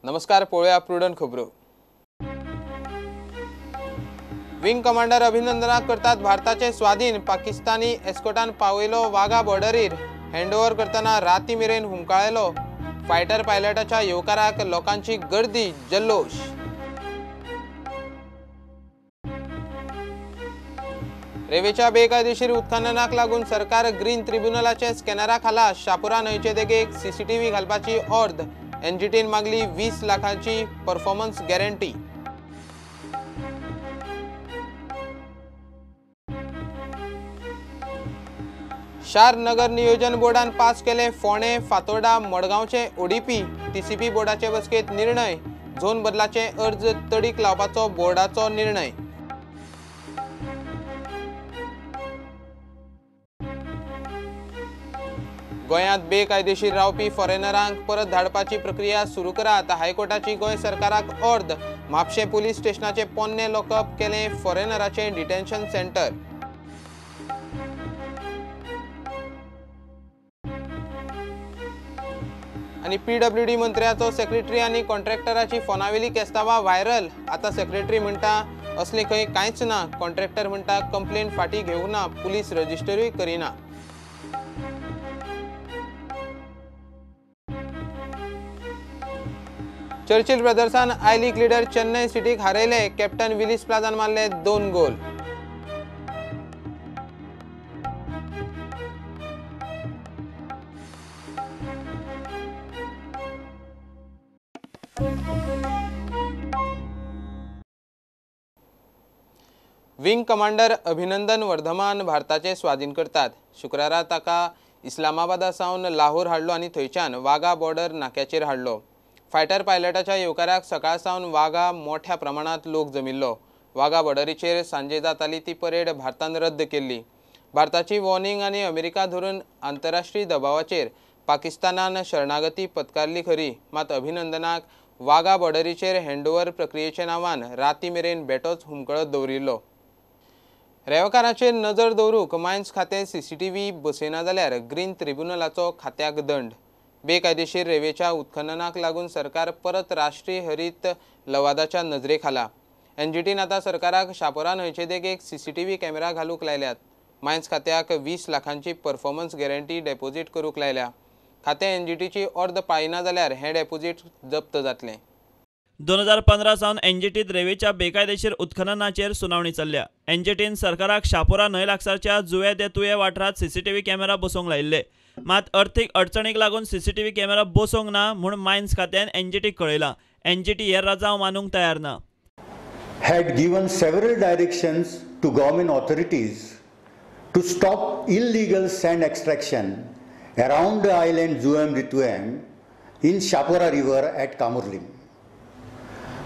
नमस्कार, पळोवया प्रुडंट खबरो। विंग कमांडर अभिनंदनाक करतात भारताचे स्वाधीन। पाकिस्तानी एस्कोटान पावयलो वाघा बॉर्डरीर हँडओव्हर करतना राती मेरेन हुमकळयलो। फायटर पायलटाच्या येवकाराक लोकांची गर्दी, जल्लोष। रेवेच्या बेकायदेशीर उत्खननाक लागून सरकार ग्रीन ट्रिब्युनलाचे स्कॅनरा खाला शापोरा न्हंयचे देगेक सीसीटीव्ही घालपाची ऑर्द। एनजीटीन मागली 20 लाखांची परफॉर्मन्स गॅरंटी। शार नगर नियोजन बोर्डान पास केले फोणे, फातोर्डा, मडगावचे ओडीपी। टीसीपी बोर्डाचे बसकेत निर्णय, झोन बदलाचे अर्ज तडीक लावपाचो बोर्डाचो निर्णय। गोंयांत बेकायदेशीर रावपी फॉरेनरांक परत धाडपाची प्रक्रिया सुरू करात। हायकोर्टाची गोंय सरकाराक ऑर्द। म्हापशें पुलीस स्टेशनाचे पोन्ने लॉकअप केले फॉरेनराचे डिटेन्शन सेंटर। आणि पीडब्ल्यूडी मंत्र्याचो सेक्रेटरी आणि कॉन्ट्रॅक्टराची फोनावेली केस्तावा व्हायरल। आता सेक्रेटरी म्हणटा असले खंय कांयच ना, कॉन्ट्रॅक्टर म्हणटा कंप्लेंट फाटी घेवंक ना, पुलीस रजिस्टरूय करिना। चर्चिल ब्रदर्सान आय लीग लीडर चेन्नई सिटीक हारयले। कॅप्टन विलिस प्लाझान मारले 2 गोल। विंग कमांडर अभिनंदन वर्धमान भारताचे स्वाधीन करतात। शुक्रारा ताका इस्लामाबादासावन लाहोर हाडलो आणि थंयच्यान वाघा बॉर्डर नाक्याचेर हाडलो। फायटर पायलटाच्या येवकाराक सकाळसावन वाघा मोठ्या प्रमाणात लोक जमिल्लो। वाघा बॉर्डरीचेर सांजे जाताली ती परेड भारतान रद्द केल्ली। भारताची वॉर्निंग आणि अमेरिका धरून आंतरराष्ट्रीय दबावाचेर पाकिस्तानान शरणागती पत्कारली खरी, मात अभिनंदनाक वाघा बॉर्डरीचेर हँडओव्हर प्रक्रियेच्या नांवान राती मेरेन बेटोच हुमकळत दवरिल्लो। रेवकाराचेर नजर दवरूंक मायन्स खातें सीसीटीव्ही बसयना जाल्यार ग्रीन ट्रिब्युनलाचो खात्याक दंड। बेकायदेशीर रेवेच्या उत्खननाक लागून सरकार परत राष्ट्रीय हरीत लवादाच्या नजरेक आला। एनजीटीन आता सरकाराक शापोरा न्हंयचे देगेक सीसीटीव्ही कॅमेरा घालूंक लायल्यात। मायन्स खात्याक 20 लाखांची परफॉर्मन्स गॅरंटी डेपॉझिट करूंक लायल्या। खातें एनजीटीची ऑर्द पाळिना जाल्यार हें डेपॉझिट जप्त जातलें। 2015 सावन एनजीटीत रेवेच्या बेकायदेशीर उत्खननाचेर सुनावणी चल्ल्या। एनजीटीन सरकाराक शापोरा न्हंय लागसारच्या जुवे ते तुये वाठारांत सीसीटीव्ही कॅमेरा बसोवंक लायिल्ले, मात अर्थीक अडचणीक लागून सीसीटीव्ही कॅमेरा बसोवंक ना म्हूण मायन्स खात्यान एनजीटीक कळयलां। एनजीटी हेर राजांव मानूंक तयार ना। had given several directions to government authorities to stop illegal sand extraction around the island Zuem Rituem in Shapora River at Kamurlim.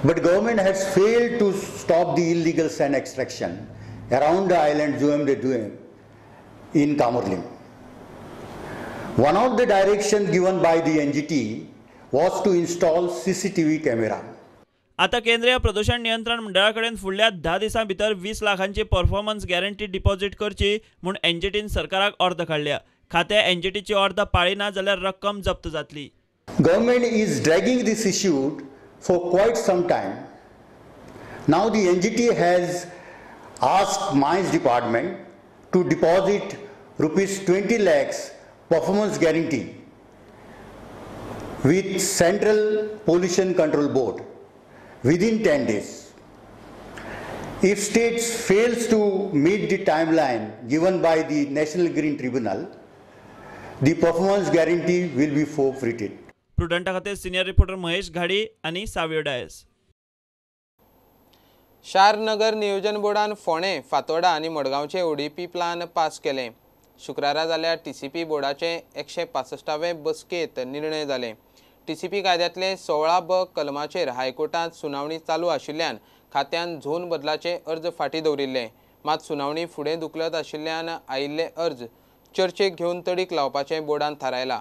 But government has failed to stop the illegal sand extraction around the island Zuem Rituem in Kamurlim. One of the directions given by the NGT was to install CCTV camera. आता केंद्रीय प्रदूषण नियंत्रण मंडळाकडेन फुडल्या 10 दिसां भितर 20 लाखांची performance guarantee deposit करची म्हूण एनजीटीन सरकाराक ऑर्द काडल्या। खातें एनजीटीची ऑर्द पाळिना जाल्यार रक्कम जप्त जातली। Government is dragging this issue for quite some time. Now the NGT has asked Mines Department to deposit rupees 20 lakhs performance guarantee with Central Pollution Control Board within 10 days. If states fails to meet the timeline given by the National Green Tribunal, the performance guarantee will be forfeited. प्रुडंटा खातीर senior reporter Mahesh घाडी आणि सावियो डायस। शार नगर नियोजन बोर्डान फोणे, फातोर्डा आणि मडगावचे ODP plan pass केले। शुक्रारा जाल्ल्या TCP बोर्डाचे 165वे बसकेत निर्णय जाले। टीसीपी कायद्यातले 16 कलमाचेर हायकोर्टात सुनावणी चालू आशिल्ल्यान खात्यान झोन बदलाचे अर्ज फाटी दवरिल्ले, मात सुनावणी फुडें धुकलत आशिल्ल्यान आयिल्ले अर्ज चर्चेक घेवन तडीक लावपाचे बोर्डान थारायला।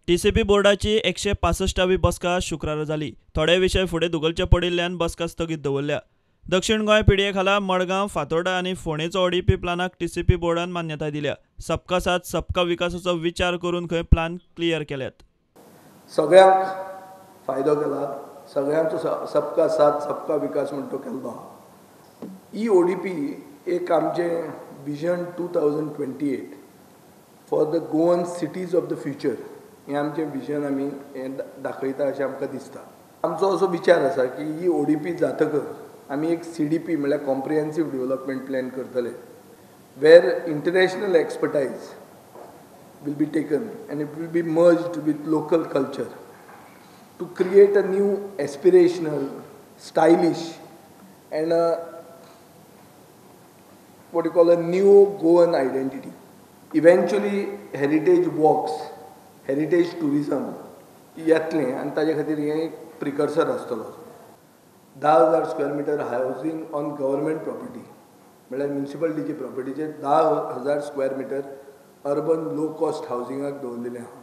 टीसीपी बोर्डाची 165वी बसका शुक्रारा जाली। थोडे विशय फुडें धुकलचे पडिल्ल्यान बसका स्थगीत दवरल्या। दक्षिण गोंय पिडये खाला मडगांव, फातोर्डा आणि फोणेचो ओडीपी प्लानाक टीसीपी बोर्डान मान्यताय दिल्या। सबका साथ सबका विकासाचो विचार करून खंय प्लान क्लियर केल्यात। सगळ्यांक फायदो केला. सगळ्यांचो सबका साथ सबका विकास म्हणतो केल्लो आहा. ही ODP एक आमचें vision 2028 for the Goan cities of the future हें आमचें विजन आमी हें दाखयता अशें आमकां दिसता. आमचो असो विचार आसा की ही ODP जातकच आमी एक CDP म्हळ्यार कॉम्प्रिहेन्सीव डेव्हलपमेंट प्लॅन करतले, वेर international एक्सपर्टायज will be taken and it will be merged with local culture to create a new aspirational, stylish and what you call a new Goan identity. Eventually heritage walks, heritage tourism येतले आनी ताजे खातीर हें एक precursor आसतलो. 10,000 square metre housing on government property म्हळ्यार म्युनिसिपालिटीची प्रॉपर्टीचेर 10,000 square metre urban low cost हावजिंगाक दवरलेलें आहा.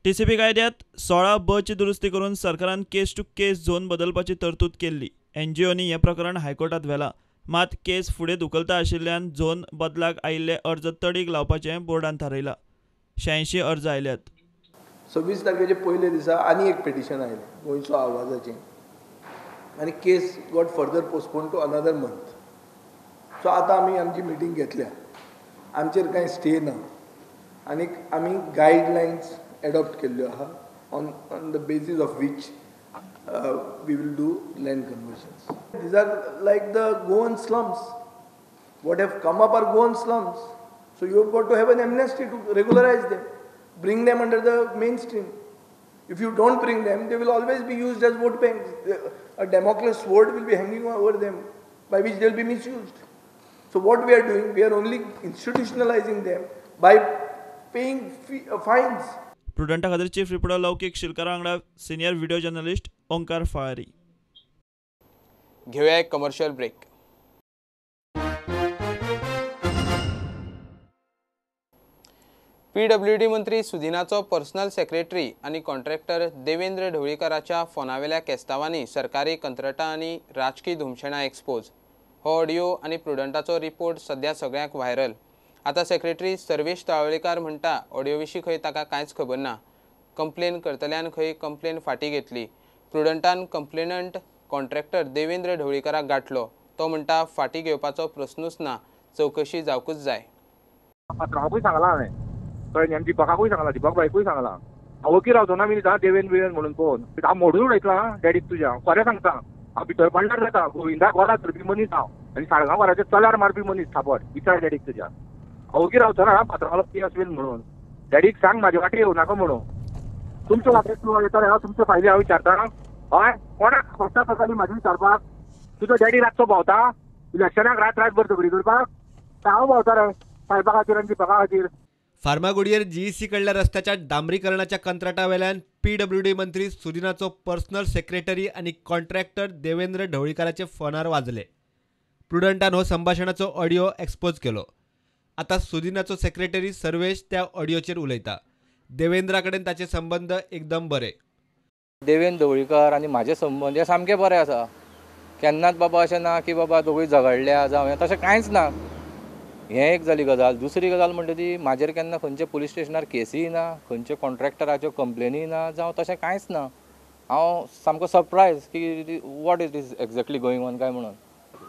TCP कायद्यात 16(ब) ची दुरुस्ती करून सरकारान केस टू केस झोन बदलपाची तरतूद केल्ली. NGOनी हें प्रकरण हायकोर्टात व्हेलां. मात केस फुडें धुकलता आशिल्ल्यान झोन बदलाक आयिल्ले अर्ज तडीक लावपाचें बोर्डान थारायलां. 86 अर्ज आयल्यात. 26 तारखेचे पयले दिसा आनी एक पिटिशन आयलें गोंयचो आवाजाचें आनी case got further postpone to another month. So आतां आमी आमची मिटींग घेतल्या. आमचेर कांय स्टे ना आनी आमी गायडलायन्स एडॉप्ट केल्ल्यो आहा on the basis of which we will do land conversions. These are like the Goan slums. What have come up are Goan slums. So you have got to have an amnesty to regularise them, bring them under the mainstream. If you don't bring them, they will always be used as vote banks. A Damocles sword will be hanging over them by which they will be misused. So what we are doing, we are only institutionalizing them by paying fines. प्रुडंटा खातीर chief reporter लौकीक शिलकारा वांगडा senior video journalist Omkar फाळारी. घेऊया एक commercial break. PWD मंत्री सुदिनाचो personal secretary आणि contractor Devendra ढवळीकराच्या फोनावेल्या केस्तावांनी सरकारी कंत्राटां आनी राजकी धुमशेणां expose. हो ऑडियो आनी प्रुडंटाचो रिपोर्ट सध्या सगळ्यांक व्हायरल. आतां सेक्रेटरी सर्वेश तळवळीकार म्हणटा ऑडियो विशीं खंय ताका कांयच खबर ना. कंप्लेन करतल्यान खंय कंप्लेन फाटीं घेतली. प्रुडंटान कंप्लेनंट कॉन्ट्रॅक्टर देवेंद्र ढवळीकराक गाठलो. तो म्हणटा फाटीं घेवपाचो प्रस्नूच ना, चवकशी जावकूच जाय. पात्रांकूय सांगलां हांवें, कळ्ळें न्ही, आनी दिपकाकूय सांगलां, दिपक बायकूय सांगलां. हांव वकील रावचो ना मी देवेंद्र बिवेंद्र म्हणून पळोवन हांव मोडून उडयतलां डॅडीक तुज्या. खरें सांगता, हांव भितर पडल्यार जाता. गोविंदाक वरात धरपी मनीस हांव आनी साळगांवकाराच्या चल्यार मारपी मनीस थापट. विचार डॅडीक तुज्या. हांव वकील रावचो ना पात्रांवालो केस बीन म्हणून. डॅडीक सांग म्हाजे वाटेर येवं नाका म्हणून. तुमच्या वाटेर तूं येतले हांव तुमच्यो फायली हांव विचारता. हय, कोणाक फस्टाक पडटाली म्हाजी विचारपाक? तुजो डॅडी रातचो भोंवता इलेक्शनाक रातभर झगडी करपाक? हांव भोंवता रे साहेबा खातीर आनी दिपका खातीर. फार्मागुडयेर GEC कडल्या रस्त्याच्या डांबरीकरणाच्या कंत्राटावेल्यान PWD मंत्री सुदिनाचो पर्सनल सेक्रेटरी आणि कॉन्ट्रॅक्टर देवेंद्र ढवळीकाराचे फोनार वाजले. प्रुडंटान हो संभाशणाचो ऑडियो एक्सपोज केलो. आता सुदिनाचो सेक्रेटरी सर्वेश त्या ऑडियोचेर उलयता. देवेंद्रा कडेन ताचे संबंध एकदम बरे. देवेंद्र ढवळीकर आनी म्हाजे संबंद हे सामके बरे आसा. केन्नाच बाबा अशें ना की बाबा दोगूय झगडल्या जावं हें, तशें कांयच ना. हें एक जाली गजाल. दुसरी गजाल म्हणटा ती म्हाजेर केन्ना खंयचे पुलीस स्टेशनार केसीय ना, खंयचे कॉन्ट्रॅक्टराच्यो कंप्लेनीय ना जावं तशें कांयच ना. हांव सामको सरप्रायज की what is this exactly going on काय म्हणून.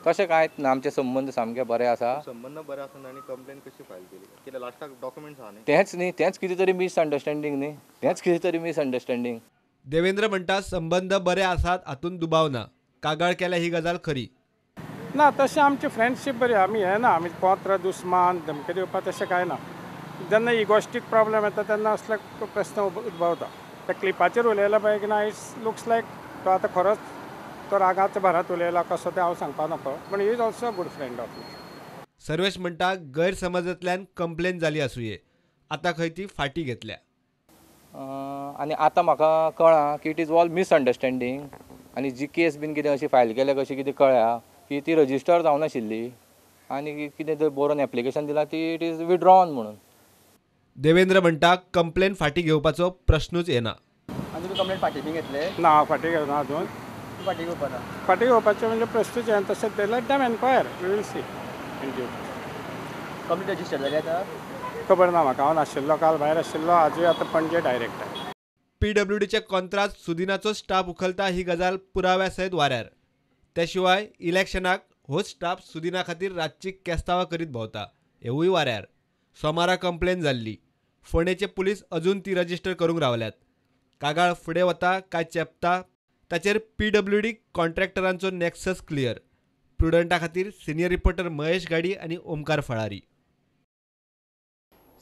तशें कांयच ना. आमचे संबंद सामके बरे आसा. संबंध बरे आसा आनी कंप्लेन कशी फायल केली? कित्याक लास्टाक डॉक्युमेंट्स आहा न्ही. तेंच न्ही, तेंच कितें तरी मिसअंडरस्टँडींग न्ही, तेंच कितें तरी मिसअंडरस्टँडींग. देवेंद्र म्हणटा संबंध बरे आसात, हातूंत दुबाव ना. कागाळ केल्या ही गजाल खरी ना. तशें आमची फ्रेंडशीप बरी. आमी हें ना, आमी पोत्र दुस्मान धमकी दिवपा तशें कांय ना. जेन्ना इगोस्टीक प्रॉब्लेम येता तेन्ना असले प्रस्न उद्भवता. त्या क्लिपाचेर उलयला पळय की ना, इट्स लुक्स लायक तो आतां खरोच तो रागाच्या भरात उलयला कसो ते हांव सांगपाक नकळो. पण he is also a good friend of me. Sarvesh म्हणटा गैरसमजांतल्यान कंप्लेन जाली आसुये, आतां खंय ती फाटी घेतल्या. आनी आतां म्हाका कळ्ळां की इट इज ऑल मिसअंडरस्टँडींग. आनी जी केस बीन कितें अशी फायल केल्या कशी कितें कळ्ळ्या की ती रजिस्टर जावं नाशिल्ली आनी कितें जर बरोवन एप्लिकेशन दिलां ती इट इज विड्रॉन म्हणून. देवेंद्र म्हणटा कंप्लेन फाटी घेवपाचो प्रश्नूच येना. आनी तुमी कंप्लेन फाटी बी घेतले? ना, हांव फाटी घेवना अजून. फाटी घेवपा ना. फाटी घेवपाचें म्हणजे प्रश्नूच येना. तशें ते let them enquire, we will see. Thank you. Complaint register जाली आतां? खबर ना म्हाका. हांव नाशिल्लो, काल भायर आशिल्लो. आजूय आतां पणजे डायरेक्ट आहे. PWDच्या कॉन्त्रात सुदिनाचो स्टाफ उखलता ही गजाल पुराव्या सयत वाऱ्यार. त्या शिवाय इलेक्शनाक होच स्टाफ सुदिना खातीर रातची केस्तांवां करीत भोंवता हेवूय वाऱ्यार. सोमारा कंप्लेन जाल्ली. फोंडेचे पुलीस अजून ती रजिस्टर करूंक रावल्यात. कागाळ फुडें वता काय चेपता ताचेर PWD कॉन्ट्रॅक्टरांचो नॅक्सस क्लियर. प्रुडंटा खातीर सिनियर रिपोर्टर महेश गाडी आनी ओमकार फळारी.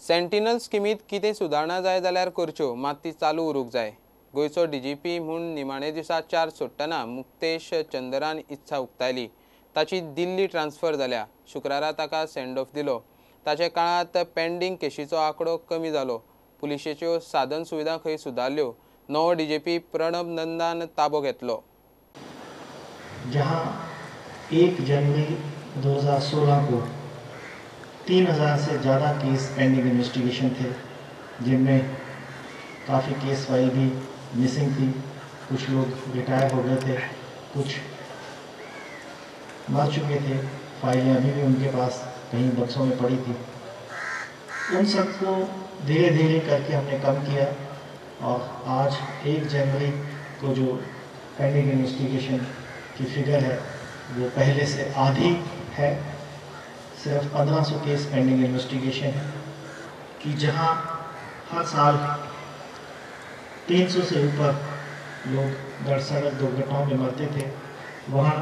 सेंटिनल स्किमीत कितें सुदारणा जाय जाल्यार करच्यो, मात ती चालू उरूंक जाय. गोंयचो DGP म्हूण निमाणे दिसा चार्ज सोडटना मुक्तेश चंद्रान इत्सा उक्तायली. ताची दिल्ली ट्रान्सफर जाल्या. शुक्रारा ताका सेंड ऑफ दिलो. ताचे काळांत पेंडींग केशीचो आंकडो कमी जालो. पुलिशेच्यो साधन सुविधा खंय सुदारल्यो. नवो DGP प्रणब नंदान ताबो घेतलो. जहां 1 जनवरी 2016 को 3000 से ज़्यादा केस पेंडिंग इन्वेस्टिगेशन थे, जिनमें काफ़ी केस फाइल भी मिसिंग थी. कुछ लोग रिटायर हो गए थे, कुछ मर चुके थे, फाइलें अभी भी उनके पास कहीं बक्सों में पड़ी थी. उन सबको धीरे धीरे करके हमने कम किया और आज 1 जनवरी को जो पेंडिंग इन्वेस्टिगेशन की फिगर है वो पहले से आधी है. सिर्फ 1500 केस पेंडिंग इन्वेस्टिगेशन है कि जहां हर साल 300 से ऊपर लोग सड़क दुर्घटनाओं में मरते थे, वहां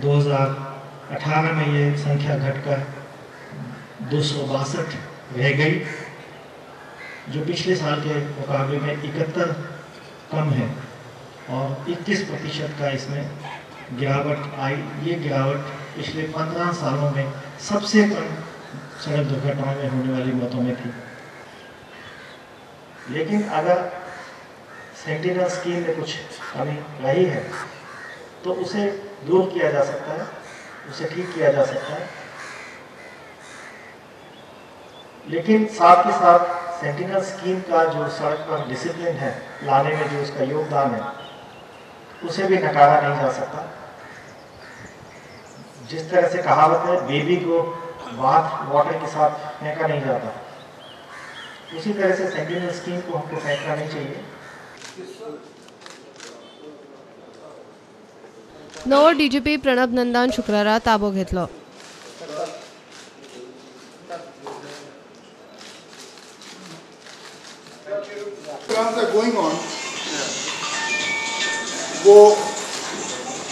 2018 में ये संख्या घटकर 262 रह गई, जो पिछले साल के मुकाबले में 71 कम है और 21% का इसमें गिरावट आई. ये गिरावट पिछले 15 सालों में सबसे कम सड़क दुर्घटनाओं में होने वाली मौतों में थी. लेकिन अगर सेंटिनल स्कीम में कुछ कमी रही है तो उसे दूर किया जा सकता है, उसे ठीक किया जा सकता है. लेकिन साथ ही साथ सेंटिनल स्कीम का जो सड़क पर डिसिप्लिन है लाने में जो उसका योगदान है उसे भी नकारा नहीं जा सकता. जिस तरह से कहावत है, बेबी को बाथ वाटर के साथ फेंका नहीं जाता, उसी तरह से सेंटिनल स्कीम को हमको फेंकना नहीं चाहिए. नवो DGP प्रणब नंदान शुक्रारा ताबो घेतलो. Going on,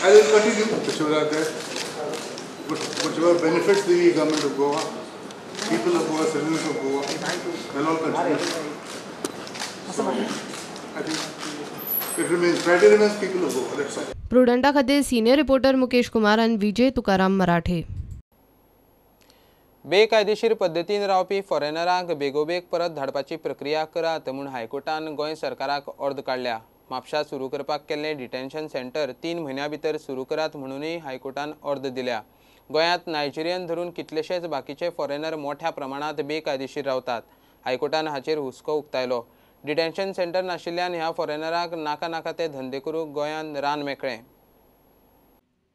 I will continue whichever are there, whichever benefits the government of Goa, people of Goa, citizens of Goa, will all continue. So, I think it remains, priority remains people of Goa, that's all. प्रुडंटा खातीर senior reporter Mukesh Kumar आनी विजय तुकाराम मराठे. बेकायदेशीर पद्दतीन रावपी फॉरेनरांक बेगोबेग परत धाडपाची प्रक्रिया करात म्हूण हायकोर्टान गोंय सरकाराक अर्द काडल्या. म्हापशा सुरू करपाक केल्लें डिटेन्शन सेंटर 3 म्हयन्यां भितर सुरू करात म्हणूनय हायकोर्टान अर्द दिल्या. गोंयांत नायजेरियन धरून कितलेशेच बाकीचे फॉरेनर मोठ्या प्रमाणात बेकायदेशीर रावतात. हायकोर्टान हाचेर हुस्को उक्तायलो. डिटेन्शन सेंटर नाशिल्ल्यान ह्या फॉरेनरांक नाका ते धंदे करूंक गोंयांत रान मेकळें.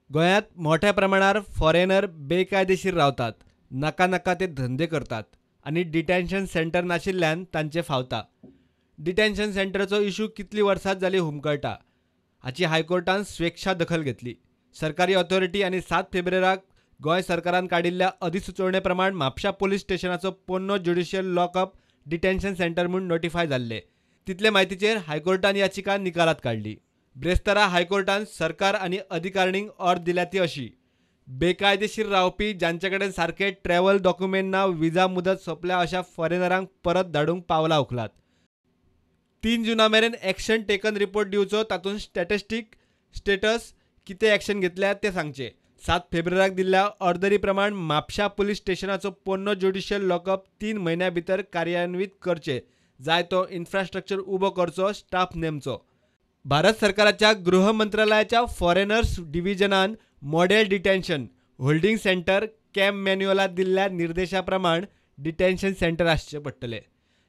गोंयांत मोठ्या प्रमाणावर फॉरेनर बेकायदेशीर रावतात, नाका ते धंदे करतात आणि डिटेन्शन सेंटर नाशिल्ल्यान तांचे फावता. डिटेन्शन सेंटरचो इशू कितली वर्सां जाली हुमकळटा. हाची हायकोर्टान स्वेच्छा दखल घेतली. सरकारी ऑथॉरिटी आनी 7 फेब्रुवारीक गोंय सरकारान काडिल्ल्या अधिसुचोवणे प्रमाण म्हापशा पोलीस स्टेशनाचो पोन्नो ज्युडिशियल लॉकअप डिटेन्शन सेंटर म्हूण नोटिफाय जाल्ले. तितले म्हायतीचेर हायकोर्टान याचिका निकालात काडली. ब्रेस्तारा हायकोर्टान सरकार आनी अधिकारिणींक अर्द दिल्या ती अशी: बेकायदेशीर रावपी जांचे कडेन सारके ट्रॅव्हल डॉक्युमेंट ना, विजा मुदत सोंपल्या अशा फॉरेनरांक परत धाडूंक पावलां उखलात. 3 जुना मेरेन एक्शन टेकन रिपोर्ट दिवचो, तातूंत स्टेटस कितें एक्शन घेतल्या तें सांगचें. 7 फेब्रुवारीक दिल्ल्या ऑर्डरी प्रमाण म्हापशा पुलीस स्टेशनाचो पोन्नो ज्युडिशियल लॉकअप 3 म्हयन्यां भितर कार्यान्वीत करचे. जाय तो इन्फ्रास्ट्रक्चर उबो करचो, स्टाफ नेमचो. भारत सरकाराच्या गृह मंत्रालयाच्या फॉरेनर्स डिव्हिजनान model detention holding centre camp मॅन्युअलात दिल्ल्या निर्देशा प्रमाण डिटेन्शन सेंटर आसचे पडटले.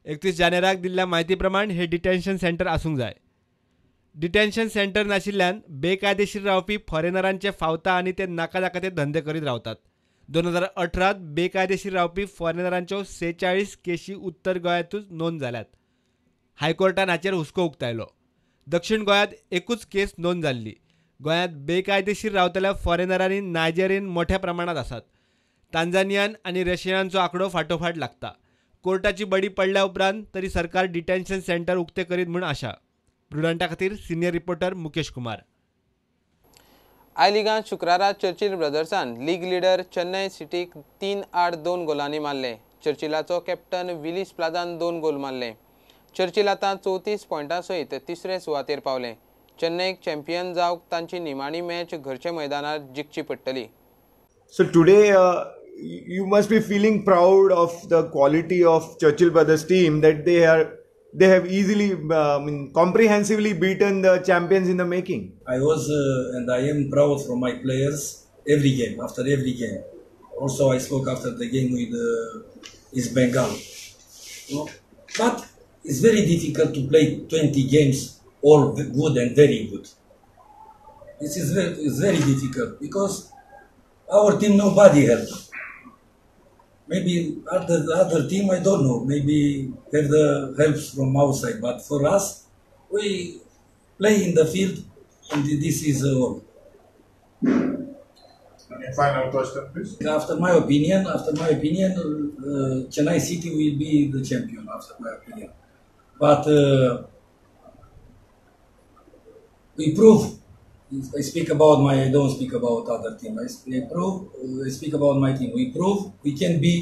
31 जानेराक दिल्ल्या म्हायती प्रमाण हे डिटेन्शन सेंटर आसूंक जाय. डिटेन्शन सेंटर नाशिल्ल्यान बेकायदेशीर रावपी फॉरेनरांचे फावता आनी ते नाका ते धंदे करीत रावतात. 2018 बेकायदेशीर रावपी फॉरेनरांच्यो 46 केशी उत्तर गोंयांतूच नोंद जाल्यात. हायकोर्टान हाचेर हुस्को उक्तायलो. दक्षिण गोंयांत एकूच केस नोंद जाल्ली. गोंयांत बेकायदेशीर रावतल्या फॉरेनरांनी नायजेरियन मोठ्या प्रमाणात आसात. तांजानियान आनी रशियनांचो आंकडो फाटोफाट लागता. कोर्टाची बडी पडल्या उपरांत तरी सरकार डिटेन्शन सेंटर उक्ते करीत म्हूण आशा. प्रुडंटा खातीर senior reporter Mukesh Kumar. I लिगांत शुक्रारा चर्चिल ब्रदर्सान लीग लिडर चेन्नई सिटीक 3-8-2 गोलांनी मारले. चर्चिलाचो कॅप्टन विलिस प्लाझान 2 गोल मारले. चर्चिल आतां 34 पॉयंटां सयत तिसरे सुवातेर पावले. चेन्नईक चॅम्पियन जावंक तांची निमाणी मॅच घरचे मैदानार जिखची पडटली. So today you must be feeling proud of the quality of Churchill Brothers team that they have easily comprehensively beaten the champions in the making. I was and I am proud for my players after every game. Also I spoke after the game with East Bengal. But it's very difficult to play 20 games all good and very good. It's very difficult because our team nobody helped. Maybe other team I don't know. Maybe have the helps from outside. But for us, we play in the field, and this is all. Any final question, please? After my opinion, Chennai City will be the champion. After my opinion, but we prove. I speak about I don't speak about other team. I speak about my team. We prove we can be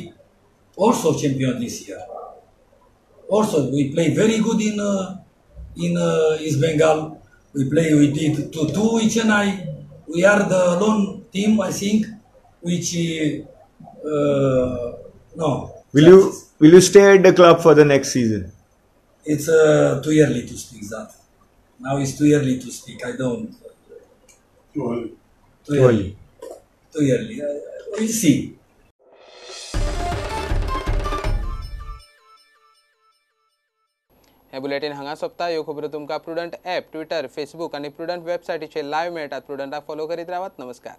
also champion this year. Also, we play very good in East Bengal. We did 2-2 with Chennai. We are the lone team, I think, which no. Will you stay at the club for the next season? It's too early to speak that. Now it's too early to speak. I don't. Too early. We'll see. हे bulletin हांगा सोंपता. ह्यो खबरो तुमकां prudent app, Twitter, Facebook आनी prudent वेबसायटीचेर live मेळटात. प्रुडंटाक follow करीत रावात. नमस्कार.